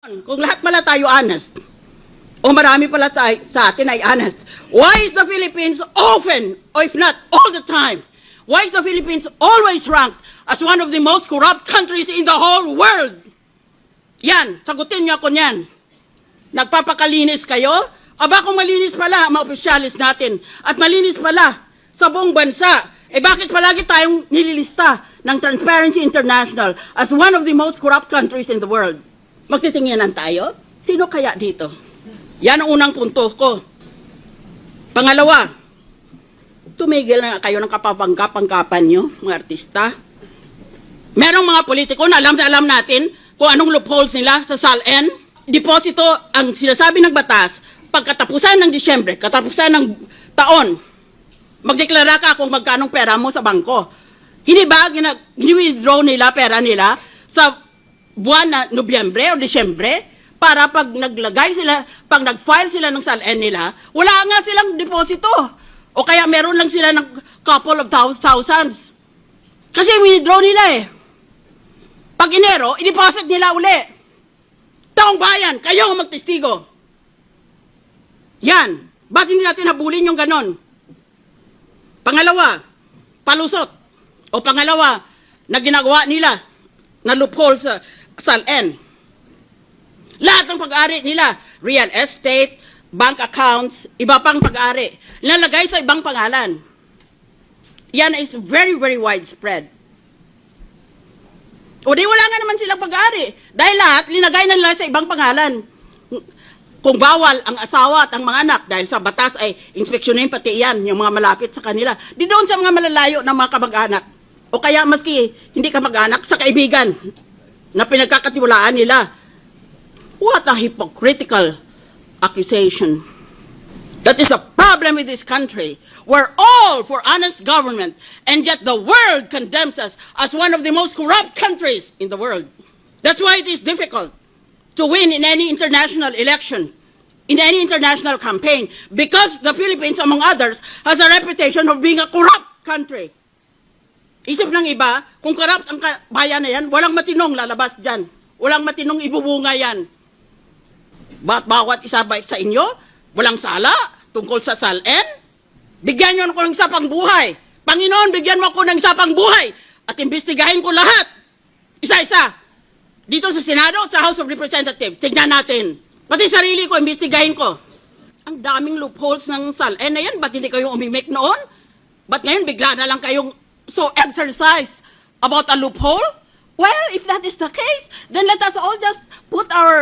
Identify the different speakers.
Speaker 1: Kung lahat pala tayo honest, o marami pala tayo sa atin ay honest, why is the Philippines often, or if not all the time, why is the Philippines always ranked as one of the most corrupt countries in the whole world? Yan, sagutin niyo ako niyan. Nagpapakalinis kayo? Aba kung malinis pala ang mga opisyalis natin at malinis pala sa buong bansa, bakit palagi tayong nililista ng Transparency International as one of the most corrupt countries in the world? Magtitingnan tayo? Sino kaya dito? Yan ang unang punto ko. Pangalawa, tumigil na kayo ng kapapangkapan nyo, mga artista. Merong mga politiko na alam natin kung anong loopholes nila sa SALN. Deposito ang sinasabi ng batas, pagkatapusan ng Disyembre, katapusan ng taon, magdeklara ka kung magkanong pera mo sa bangko. Hindi ba gini-withdraw nila pera nila sa buwan na Nobyembre o Disyembre para pag naglagay sila, pag nag-file sila ng SALN nila, wala nga silang deposito. O kaya meron lang sila ng couple of thousands. Kasi withdraw nila eh. Pag Enero, i-deposit nila uli. Taong bayan, kayo ang magtestigo. Yan. Ba't hindi natin habulin yung ganon? Pangalawa, palusot. O pangalawa, na ginagawa nila na loophole sa SALN. Lahat ng pag-ari nila, real estate, bank accounts, iba pang pag-ari, nalagay sa ibang pangalan. Yan is very, very widespread. O di wala nga naman silang pag-ari. Dahil lahat, linagay na nila sa ibang pangalan. Kung bawal ang asawa at ang mga anak, dahil sa batas ay inspeksyonin pati yan, yung mga malapit sa kanila. Di doon sa mga malalayo ng mga kamag-anak. O kaya maski hindi kamag-anak, sa kaibigan na pinagkakatiwalaan nila. What a hypocritical accusation. That is a problem with this country. We're all for honest government, and yet the world condemns us as one of the most corrupt countries in the world. That's why it is difficult to win in any international election, in any international campaign, because the Philippines, among others, has a reputation of being a corrupt country. Isip ng iba, kung corrupt ang bayan na yan, walang matinong lalabas dyan. Walang matinong ibubunga yan. Ba't bawat isa ba sa inyo, walang sala tungkol sa SALN? Bigyan nyo ako ng isa pang buhay. Panginoon, bigyan mo ako ng isa pang buhay at imbestigahin ko lahat. Isa-isa. Dito sa Senado at sa House of Representatives. Tignan natin. Pati sarili ko, imbestigahin ko. Ang daming loopholes ng SALN na yan. Ba't hindi kayo umimik noon? Ba't ngayon bigla na lang kayong so exercised about a loophole? Well, if that is the case, then let us all just put our